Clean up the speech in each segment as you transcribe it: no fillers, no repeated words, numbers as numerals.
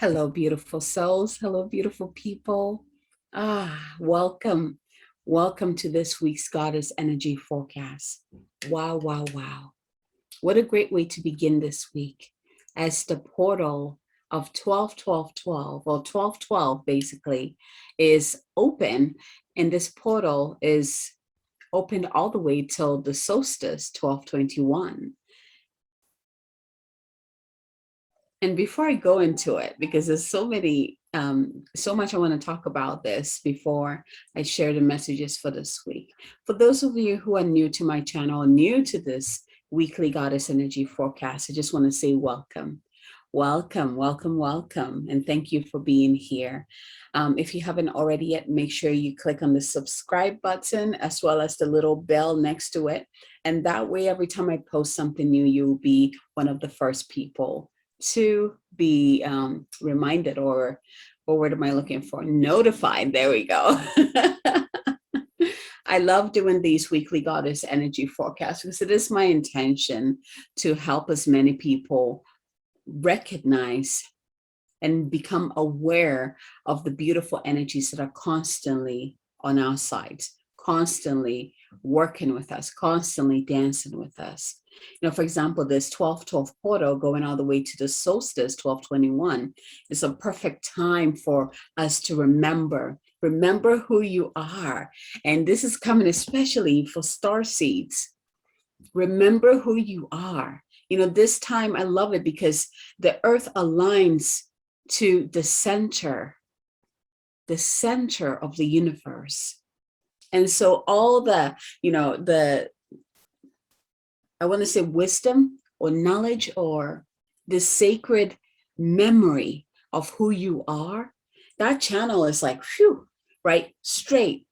Hello, beautiful souls. Hello, beautiful people. Welcome. Welcome to this week's Goddess Energy Forecast. Wow, wow, wow. What a great way to begin this week as the portal of 12, 12, 12, or 12, 12 basically is open. And this portal is opened all the way till the solstice, 12/21. And before I go into it, because there's so much I want to talk about this before I share the messages for this week. For those of you who are new to my channel, new to this weekly Goddess Energy Forecast, I just want to say welcome. Welcome, welcome, welcome. And thank you for being here. If you haven't already yet, make sure you click on the subscribe button as well as the little bell next to it. And that way, every time I post something new, you'll be one of the first people to be reminded, or what am I looking for? Notified. There we go. I love doing these weekly Goddess Energy forecasts because it is my intention to help as many people recognize and become aware of the beautiful energies that are constantly on our sides, constantly working with us, constantly dancing with us. For example, this 12/12 portal going all the way to the solstice, 12/21, is a perfect time for us to remember who you are. And this is coming especially for star seeds. Remember who you are. This time I love it because the earth aligns to the center of the universe. And so all the I want to say wisdom or knowledge or the sacred memory of who you are, that channel is like, phew, right? Straight.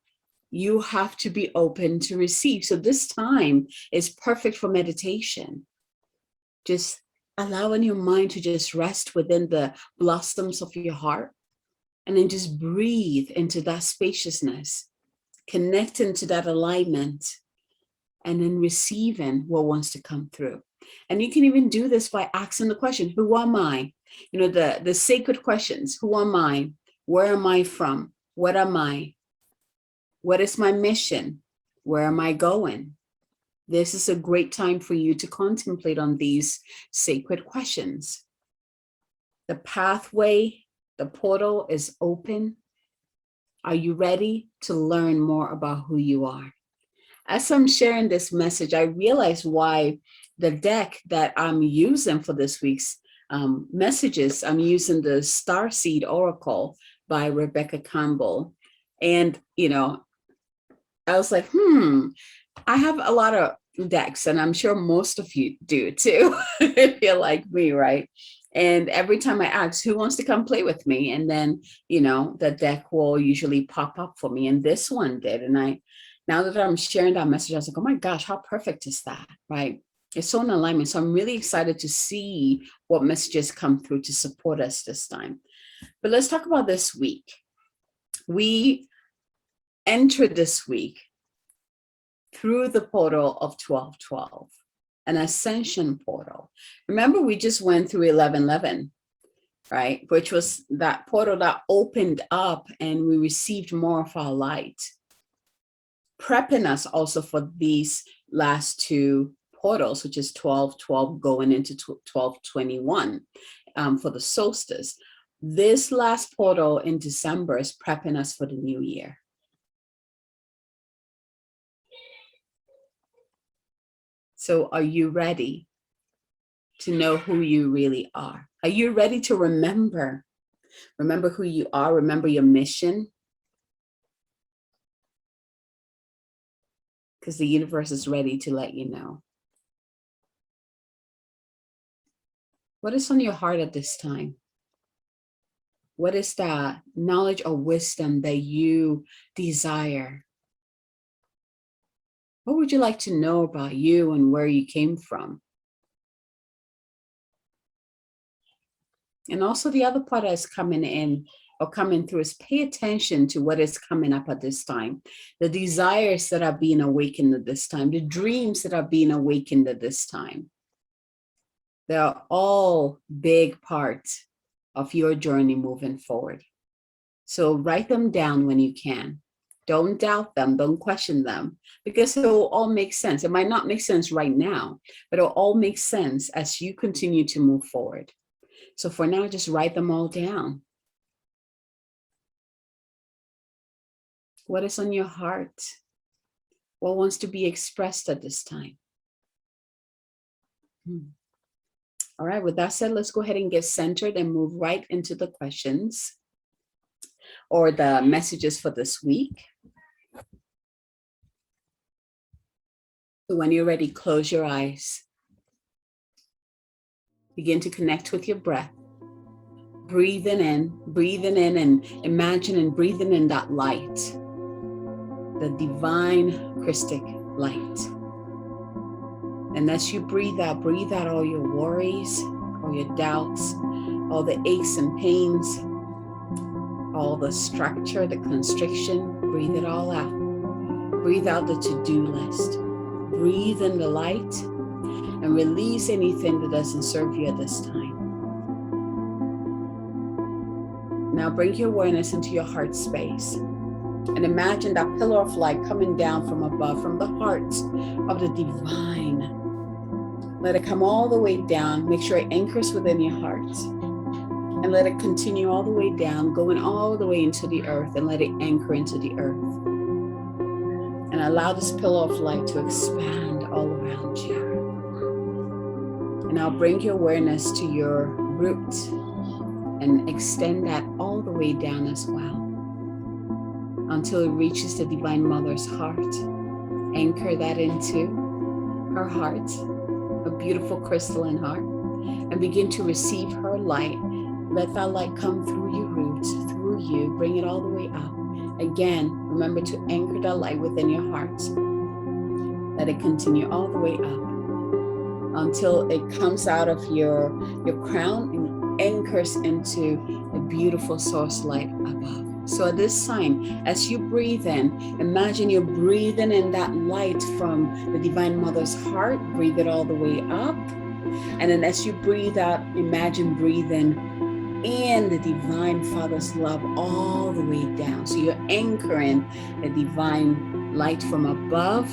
You have to be open to receive. So this time is perfect for meditation. Just allowing your mind to just rest within the blossoms of your heart, and then just breathe into that spaciousness, connecting to that alignment, and then receiving what wants to come through. And you can even do this by asking the question, who am I? The sacred questions. Who am I? Where am I from? What am I? What is my mission? Where am I going? This is a great time for you to contemplate on these sacred questions. The pathway, the portal is open. Are you ready to learn more about who you are? As I'm sharing this message, I realize why the deck that I'm using for this week's messages, I'm using the Starseed Oracle by Rebecca Campbell. And, I was like, I have a lot of decks, and I'm sure most of you do too, if you're like me, right? And every time I ask, who wants to come play with me? And then, the deck will usually pop up for me. And this one did. And now that I'm sharing that message, I was like, oh my gosh, how perfect is that, right? It's so in alignment. So I'm really excited to see what messages come through to support us this time. But let's talk about this week. We entered this week through the portal of 12/12, an ascension portal. Remember, we just went through 11/11, right? Which was that portal that opened up and we received more of our light, prepping us also for these last two portals, which is 12/12 going into 12/21 for the solstice. This last portal in December is prepping us for the new year. So are you ready to know who you really are? Are you ready to remember who you are, remember your mission? Because the universe is ready to let you know. What is on your heart at this time? What is that knowledge or wisdom that you desire? What would you like to know about you and where you came from? And also the other part that's coming in or coming through is pay attention to what is coming up at this time. The desires that are being awakened at this time, the dreams that are being awakened at this time. They're all big parts of your journey moving forward. So write them down when you can. Don't doubt them, don't question them, because it will all make sense. It might not make sense right now, but it'll all make sense as you continue to move forward. So for now, just write them all down. What is on your heart? What wants to be expressed at this time? All right, with that said, let's go ahead and get centered and move right into the questions or the messages for this week. So when you're ready, close your eyes. Begin to connect with your breath. Breathing in and imagine and breathing in that light, the divine Christic light. And as you breathe out all your worries, all your doubts, all the aches and pains, all the structure, the constriction, breathe it all out. Breathe out the to-do list. Breathe in the light and release anything that doesn't serve you at this time. Now bring your awareness into your heart space and imagine that pillar of light coming down from above, from the heart of the divine. Let it come all the way down. Make sure it anchors within your heart. And let it continue all the way down, going all the way into the earth, and let it anchor into the earth. And allow this pillar of light to expand all around you. And now bring your awareness to your root and extend that all the way down as well until it reaches the Divine Mother's heart. Anchor that into her heart, a beautiful crystalline heart, and begin to receive her light. Let that light come through your roots, through you, bring it all the way up. Again, remember to anchor that light within your heart. Let it continue all the way up until it comes out of your crown and anchors into a beautiful source light above. So at this time, as you breathe in, imagine you're breathing in that light from the Divine Mother's heart. Breathe it all the way up. And then as you breathe out, imagine breathing in the Divine Father's love all the way down. So you're anchoring the divine light from above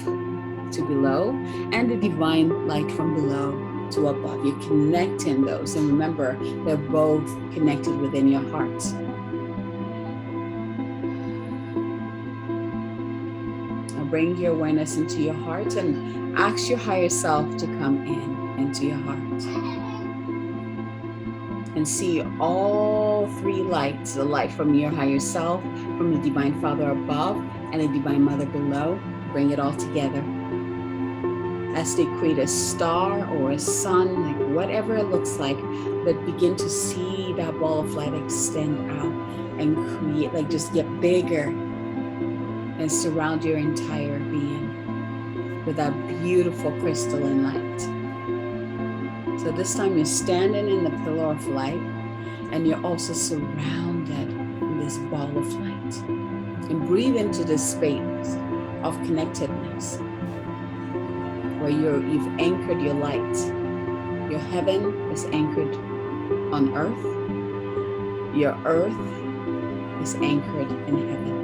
to below and the divine light from below to above. You're connecting those. And remember, they're both connected within your heart. Now bring your awareness into your heart and ask your higher self to come into your heart. And see all three lights, the light from your higher self, from the Divine Father above, and the Divine Mother below. Bring it all together. As they create a star or a sun, like whatever it looks like, but begin to see that ball of light extend out and create, like just get bigger and surround your entire being with that beautiful crystalline light. So this time you're standing in the pillar of light and you're also surrounded in this ball of light. And breathe into this space of connectedness where you've anchored your light. Your heaven is anchored on earth. Your earth is anchored in heaven.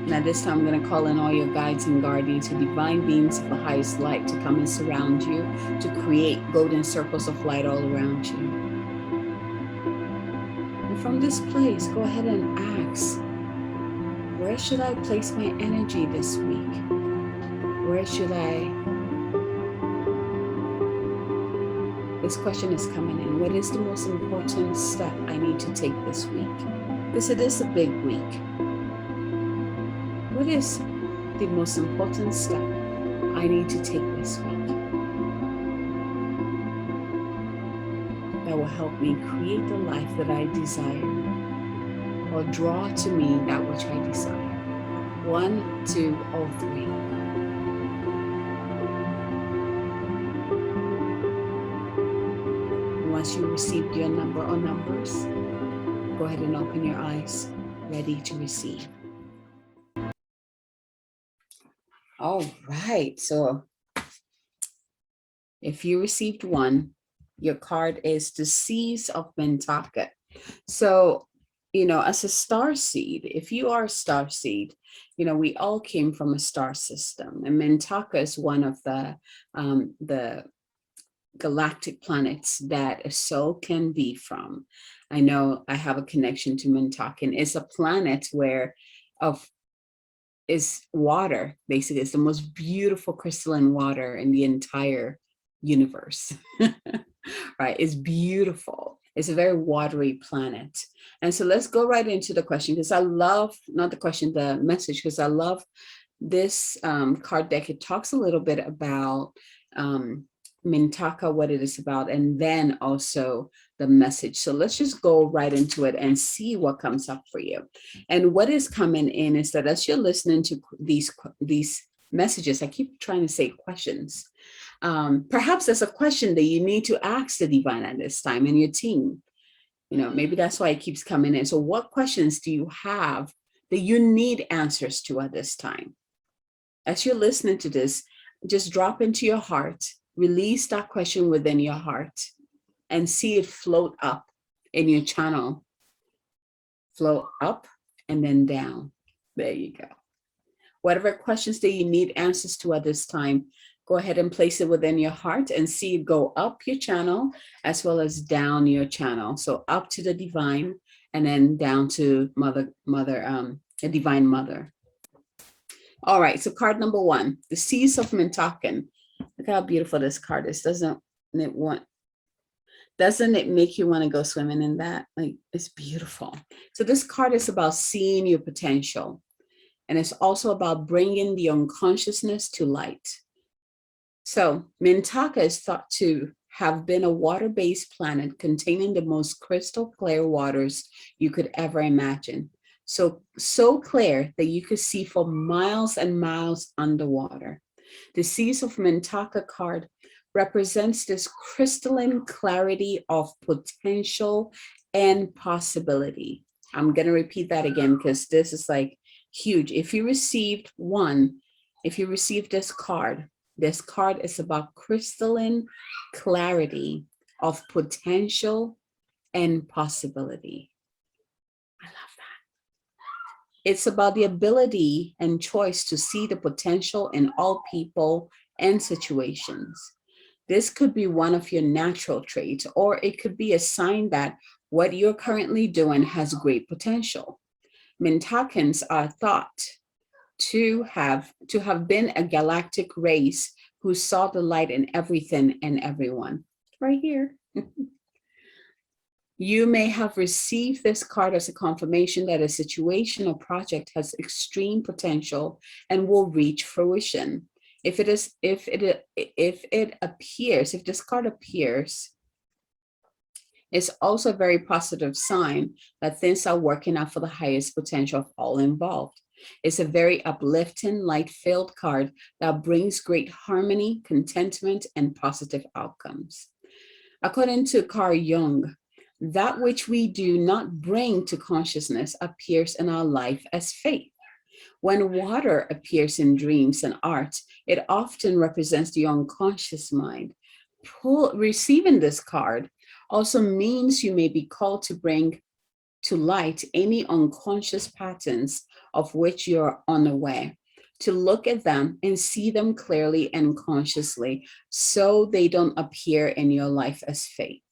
And at this time, I'm going to call in all your guides and guardians, your divine beings of the highest light, to come and surround you, to create golden circles of light all around you. And from this place, go ahead and ask, where should I place my energy this week? Where should I? This question is coming in. What is the most important step I need to take this week? Because it is a big week. What is the most important step I need to take this week that will help me create the life that I desire or draw to me that which I desire? 1, 2, or 3. And once you received your number or numbers, go ahead and open your eyes, ready to receive. All right, so If you received one, your card is the Seas of Mentaka. So, as a star seed, if you are a star seed, we all came from a star system, and Mentaka is one of the galactic planets that a soul can be from. I know I have a connection to Mentaka. It's a planet where of is water. Basically, it's the most beautiful crystalline water in the entire universe. Right? It's beautiful. It's a very watery planet. And so let's go right into the question, because I love, not the question, the message, because I love this card deck. It talks a little bit about Mintaka, what it is about, and then also the message. So let's just go right into it and see what comes up for you. And what is coming in is that as you're listening to these messages, I keep trying to say questions. Perhaps there's a question that you need to ask the divine at this time in your team. Maybe that's why it keeps coming in. So what questions do you have that you need answers to at this time? As you're listening to this, just drop into your heart, release that question within your heart, and see it float up in your channel. Float up and then down. There you go. Whatever questions that you need answers to at this time, go ahead and place it within your heart and see it go up your channel as well as down your channel. So up to the divine and then down to a divine mother. All right, so card number 1, the Seas of Mintakan. Look how beautiful this card is. Doesn't it make you want to go swimming in that? Like, it's beautiful. So this card is about seeing your potential. And it's also about bringing the unconsciousness to light. So Mintaka is thought to have been a water-based planet containing the most crystal clear waters you could ever imagine. So clear that you could see for miles and miles underwater. The Seas of Mintaka card represents this crystalline clarity of potential and possibility. I'm going to repeat that again because this is like huge. If you received this card is about crystalline clarity of potential and possibility. I love that. It's about the ability and choice to see the potential in all people and situations. This could be one of your natural traits, or it could be a sign that what you're currently doing has great potential. Mintakans are thought to have been a galactic race who saw the light in everything and everyone. Right here. You may have received this card as a confirmation that a situation or project has extreme potential and will reach fruition. If this card appears, it's also a very positive sign that things are working out for the highest potential of all involved. It's a very uplifting, light-filled card that brings great harmony, contentment, and positive outcomes. According to Carl Jung, that which we do not bring to consciousness appears in our life as faith. When water appears in dreams and art, it often represents the unconscious mind. Receiving this card also means you may be called to bring to light any unconscious patterns of which you're unaware, to look at them and see them clearly and consciously so they don't appear in your life as fate.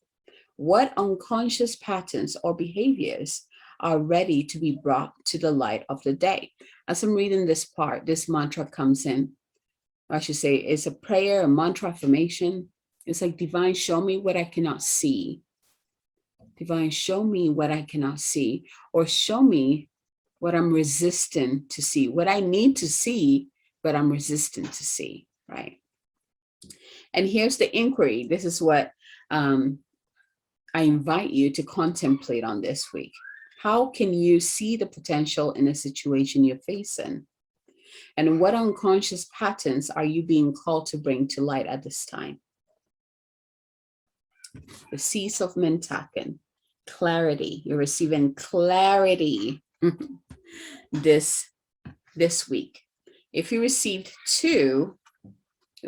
What unconscious patterns or behaviors are ready to be brought to the light of the day? As I'm reading this part, this mantra comes in. I should say it's a prayer, a mantra affirmation. It's like, divine, show me what I cannot see. Divine, show me what I cannot see, or show me what I'm resistant to see, what I need to see, but I'm resistant to see, right? And here's the inquiry. This is what I invite you to contemplate on this week. How can you see the potential in a situation you're facing? And what unconscious patterns are you being called to bring to light at this time? The Seas of Mentaken, clarity. You're receiving clarity this week. If you received 2,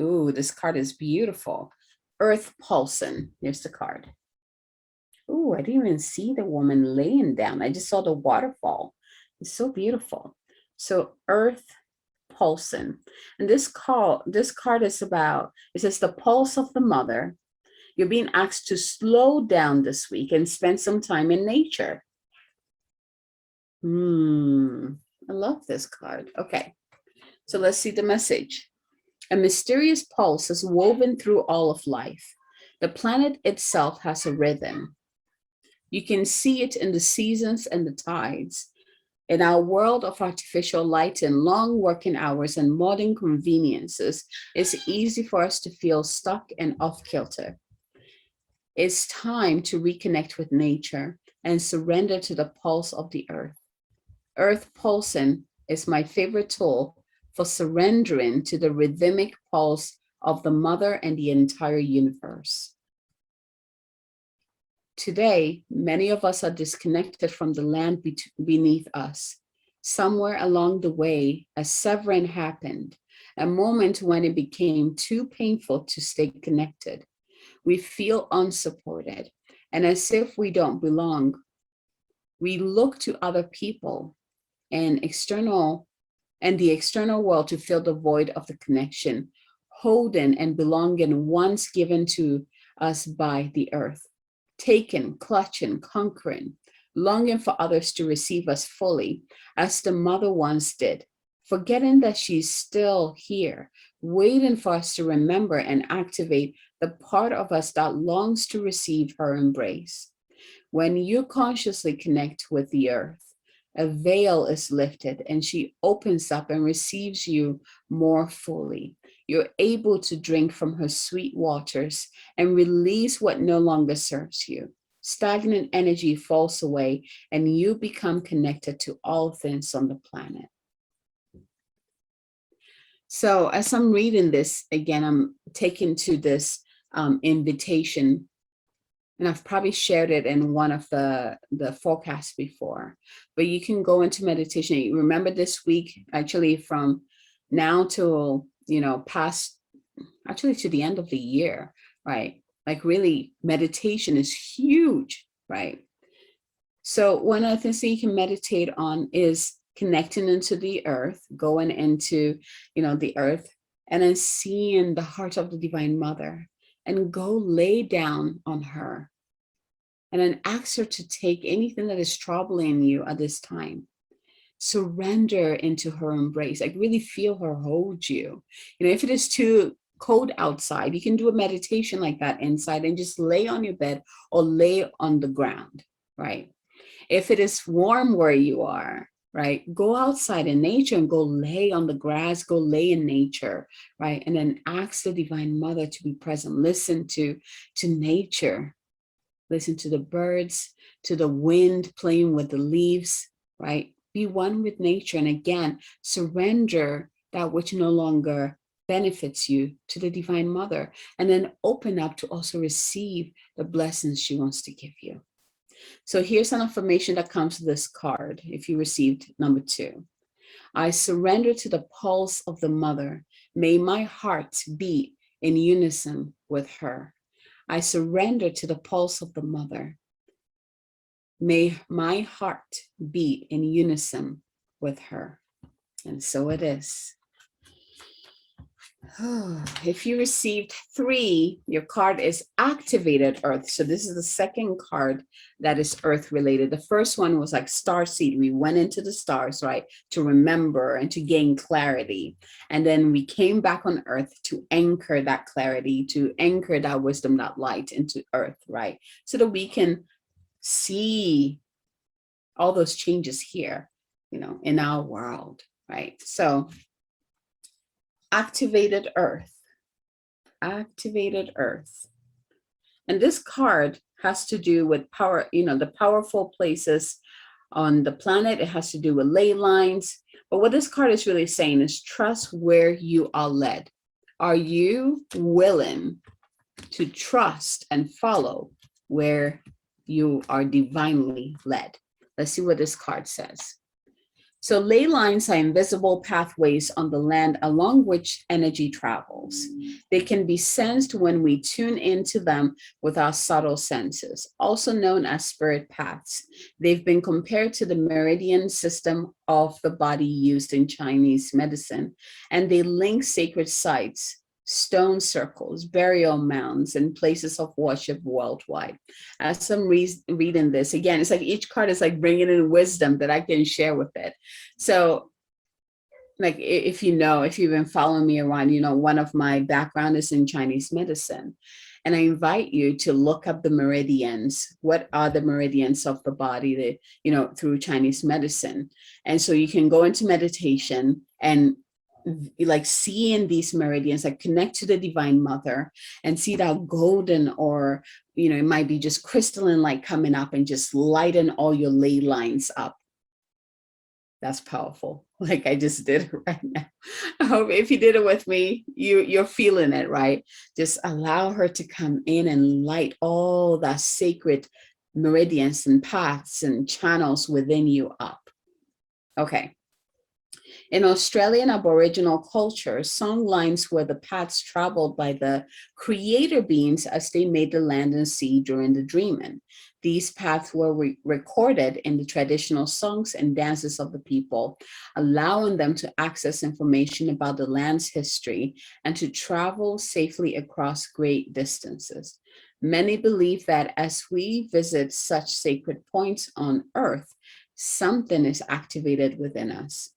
ooh, this card is beautiful. earth pulsing. Here's the card. Oh, I didn't even see the woman laying down. I just saw the waterfall. It's so beautiful. So earth pulsing. And this card is about, it says the pulse of the mother. You're being asked to slow down this week and spend some time in nature. I love this card. Okay, so let's see the message. A mysterious pulse is woven through all of life. The planet itself has a rhythm. You can see it in the seasons and the tides. In our world of artificial light and long working hours and modern conveniences, it's easy for us to feel stuck and off kilter. It's time to reconnect with nature and surrender to the pulse of the earth. Earth pulsing is my favorite tool for surrendering to the rhythmic pulse of the mother and the entire universe. Today, many of us are disconnected from the land beneath us. Somewhere along the way, a severing happened, a moment when it became too painful to stay connected. We feel unsupported, and as if we don't belong. We look to other people and the external world to fill the void of the connection, holding and belonging once given to us by the earth. Taken, clutching, conquering, longing for others to receive us fully, as the mother once did, forgetting that she's still here, waiting for us to remember and activate the part of us that longs to receive her embrace. When you consciously connect with the earth, a veil is lifted and she opens up and receives you more fully. You're able to drink from her sweet waters and release what no longer serves you. Stagnant energy falls away and you become connected to all things on the planet. So as I'm reading this, again, I'm taken to this invitation, and I've probably shared it in one of the forecasts before, but you can go into meditation. You remember this week, actually from now till, past, actually to the end of the year, right? Like really meditation is huge, right? So one of the things that you can meditate on is connecting into the earth, going into, the earth, and then seeing the heart of the Divine Mother and go lay down on her and then ask her to take anything that is troubling you at this time. Surrender into her embrace. Like really feel her hold you. If it is too cold outside, you can do a meditation like that inside and just lay on your bed or lay on the ground, right? If it is warm where you are, right, go outside in nature and go lay on the grass, go lay in nature, right? And then ask the Divine Mother to be present. Listen to nature. Listen to the birds, to the wind playing with the leaves, right? Be one with nature. And again, surrender that which no longer benefits you to the Divine Mother. And then open up to also receive the blessings she wants to give you. So here's an affirmation that comes with this card, if you received number 2. I surrender to the pulse of the mother. May my heart beat in unison with her. I surrender to the pulse of the mother. May my heart beat in unison with her. And so it is. If you received 3, your card is activated earth. So this is the second card that is earth related. The first one was like star seed. We went into the stars, right? To remember and to gain clarity. And then we came back on earth to anchor that clarity, to anchor that wisdom, that light into earth, right? So that we can see all those changes here, in our world, right? So activated earth. Activated earth. And this card has to do with power, the powerful places on the planet. It has to do with ley lines. But what this card is really saying is trust where you are led. Are you willing to trust and follow where you are divinely led? Let's see what this card says. So ley lines are invisible pathways on the land along which energy travels. They can be sensed when we tune into them with our subtle senses, also known as spirit paths. They've been compared to the meridian system of the body used in Chinese medicine, and they link sacred sites, stone circles, burial mounds, and places of worship worldwide. As I'm reading this, again, it's like each card is like bringing in wisdom that I can share with it. So like if you've been following me around, one of my background is in Chinese medicine. And I invite you to look up the meridians. What are the meridians of the body that, through Chinese medicine? And so you can go into meditation and like seeing these meridians, like connect to the divine mother and see that golden, or it might be just crystalline light coming up and just lighten all your ley lines up. That's powerful. Like I just did it right now. I hope if you did it with me, you're feeling it, right? Just allow her to come in and light all that sacred meridians and paths and channels within you up. Okay. In Australian Aboriginal culture, song lines were the paths traveled by the creator beings as they made the land and sea during the dreaming. These paths were recorded in the traditional songs and dances of the people, allowing them to access information about the land's history and to travel safely across great distances. Many believe that as we visit such sacred points on earth, something is activated within us.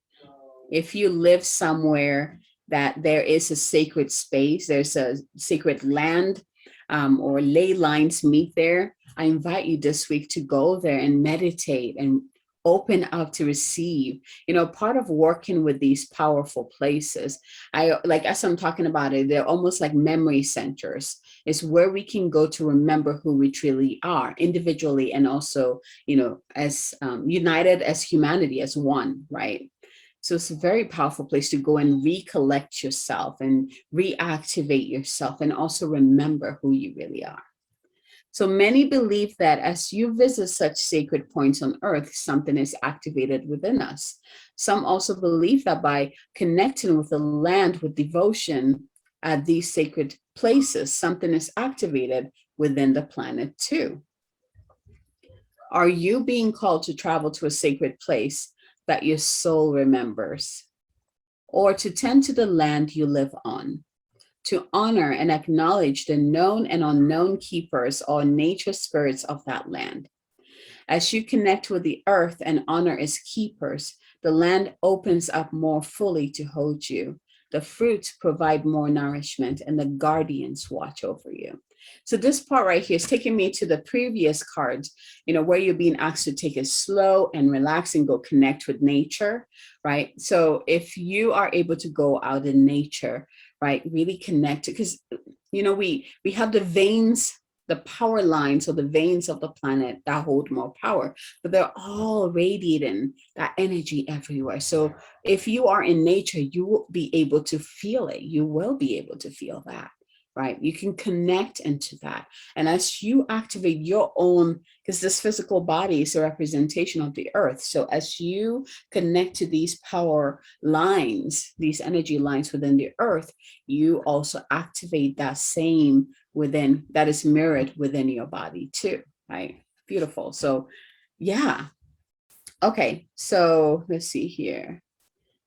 If you live somewhere that there is a sacred space, there's a sacred land, or ley lines meet there, I invite you this week to go there and meditate and open up to receive. Part of working with these powerful places, as I'm talking about it, they're almost like memory centers. It's where we can go to remember who we truly are individually, and also, as united as humanity, as one, right? So it's a very powerful place to go and recollect yourself and reactivate yourself and also remember who you really are. So many believe that as you visit such sacred points on earth, something is activated within us. Some also believe that by connecting with the land with devotion at these sacred places, something is activated within the planet too. Are you being called to travel to a sacred place that your soul remembers, or to tend to the land you live on, to honor and acknowledge the known and unknown keepers or nature spirits of that land? As you connect with the earth and honor its keepers, the land opens up more fully to hold you. The fruits provide more nourishment, and the guardians watch over you. So this part right here is taking me to the previous cards, where you're being asked to take it slow and relax and go connect with nature, right? So if you are able to go out in nature, right, really connect, because, we have the veins, the power lines, or the veins of the planet that hold more power, but they're all radiating that energy everywhere. So if you are in nature, you will be able to feel it. You will be able to feel that, right? You can connect into that. And as you activate your own, because this physical body is a representation of the earth. So as you connect to these power lines, these energy lines within the earth, you also activate that same within, that is mirrored within your body too, right? Beautiful. So yeah. Okay, so let's see here.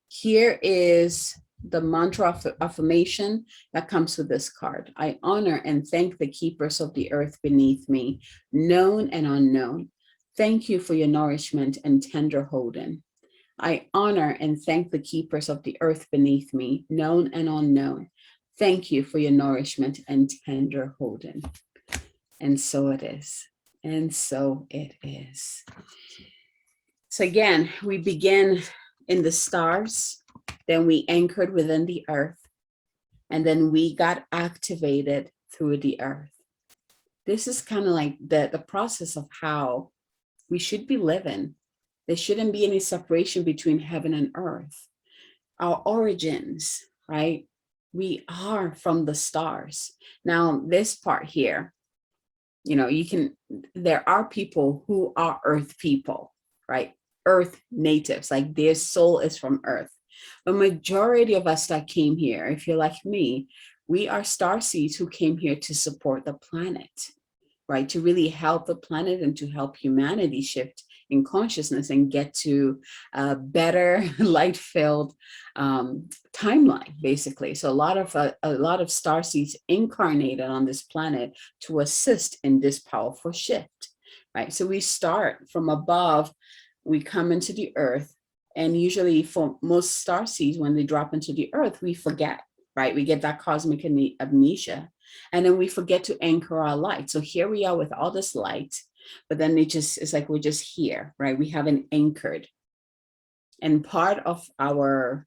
Here is the mantra of affirmation that comes with this card. I honor and thank the keepers of the earth beneath me, known and unknown. Thank you for your nourishment and tender holding. I honor and thank the keepers of the earth beneath me, known and unknown. Thank you for your nourishment and tender holding. And so it is. And so it is. So again, we begin in the stars, then we anchored within the earth, and then we got activated through the earth. This is kind of like the process of how we should be living. There shouldn't be any separation between heaven and earth. Our origins, right? We are from the stars. Now, this part here, there are people who are earth people, right? Earth natives, like their soul is from Earth. The majority of us that came here, if you're like me, we are star seeds who came here to support the planet, right? To really help the planet and to help humanity shift in consciousness and get to a better light-filled timeline, basically. So a lot of star seeds incarnated on this planet to assist in this powerful shift, right? So we start from above, we come into the earth, and usually for most star seeds, when they drop into the earth, we forget, right? We get that cosmic amnesia. And then we forget to anchor our light. So here we are with all this light, but then it's like we're just here, right? We haven't anchored. And part of our,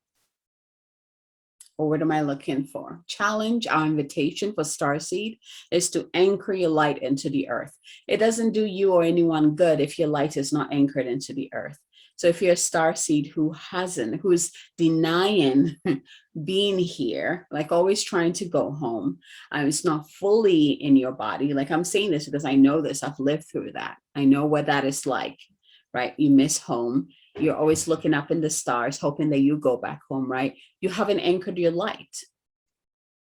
or what am I looking for? Challenge, our invitation for Starseed is to anchor your light into the earth. It doesn't do you or anyone good if your light is not anchored into the earth. So if you're a starseed who's denying being here, like always trying to go home, it's not fully in your body. Like I'm saying this because I know this, I've lived through that. I know what that is like, right? You miss home. You're always looking up in the stars, hoping that you go back home, right? You haven't anchored your light.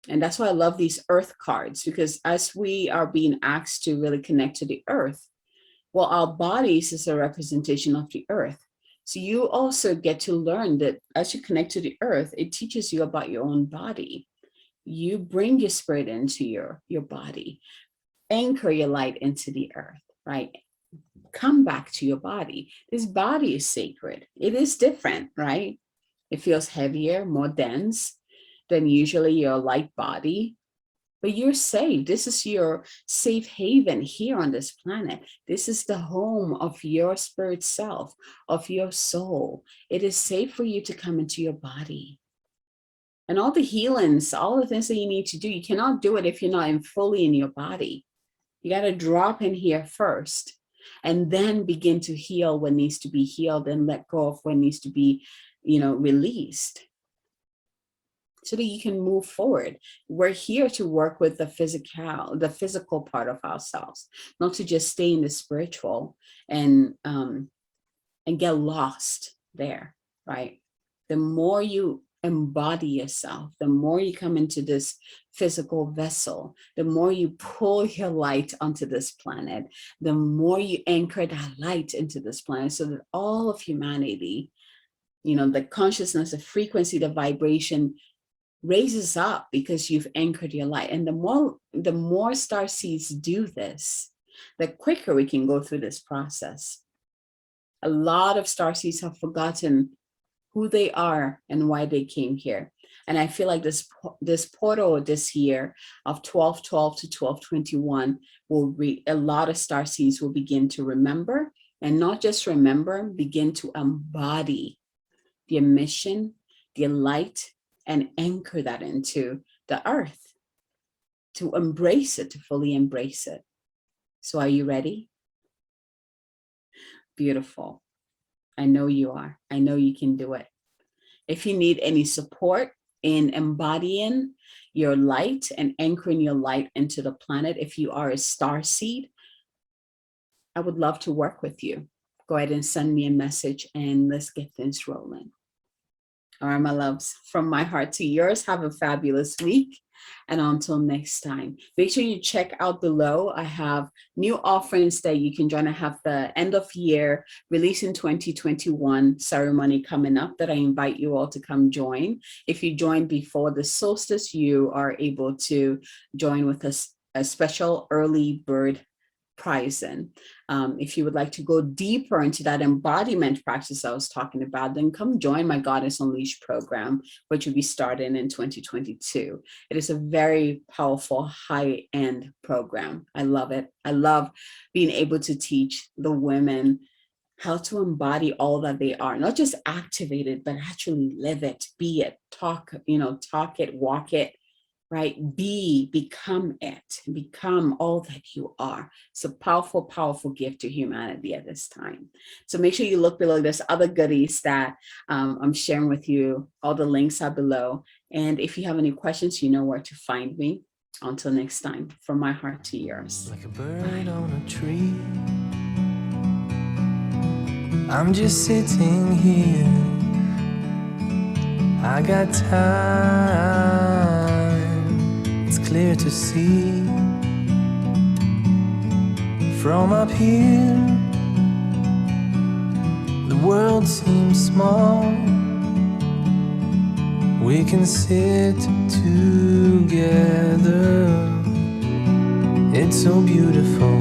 And that's why I love these earth cards, because as we are being asked to really connect to the earth, well, our bodies is a representation of the earth. So you also get to learn that as you connect to the earth, it teaches you about your own body. You bring your spirit into your body, anchor your light into the earth, right? Come back to your body. This body is sacred. It is different, right? It feels heavier, more dense than usually your light body. But you're safe. This is your safe haven here on this planet. This is the home of your spirit self, of your soul. It is safe for you to come into your body. And all the healings, all the things that you need to do, you cannot do it if you're not fully in your body. You got to drop in here first and then begin to heal what needs to be healed and let go of what needs to be, released, so that you can move forward. We're here to work with the physical part of ourselves, not to just stay in the spiritual and get lost there, right? The more you embody yourself, the more you come into this physical vessel, the more you pull your light onto this planet, the more you anchor that light into this planet, so that all of humanity, the consciousness, the frequency, the vibration raises up because you've anchored your light. And the more star seeds do this, the quicker we can go through this process. A lot of star seeds have forgotten who they are and why they came here. And I feel like this portal this year of 12/12 to 12/21 a lot of star seeds will begin to remember, and not just remember, begin to embody their mission, their light, and anchor that into the earth, to embrace it, to fully embrace it. So are you ready? Beautiful. I know you are. I know you can do it. If you need any support in embodying your light and anchoring your light into the planet, if you are a star seed, I would love to work with you. Go ahead and send me a message and let's get things rolling. All right, my loves, from my heart to yours, have a fabulous week. And until next time, make sure you check out below. I have new offerings that you can join. I have the end of year release in 2021 ceremony coming up that I invite you all to come join. If you join before the solstice, you are able to join with us a special early bird pricing. If you would like to go deeper into that embodiment practice I was talking about, then come join my Goddess Unleashed program, which will be starting in 2022. It is a very powerful high-end program. I love it. I love being able to teach the women how to embody all that they are, not just activate it, but actually live it, be it, talk it, walk it, right? Become it, become all that you are. It's a powerful, powerful gift to humanity at this time. So make sure you look below. There's other goodies that I'm sharing with you. All the links are below. And if you have any questions, you know where to find me. Until next time, from my heart to yours. Like a bird on a tree, I'm just sitting here. I got time. It's clear to see from up here. The world seems small. We can sit together. It's so beautiful.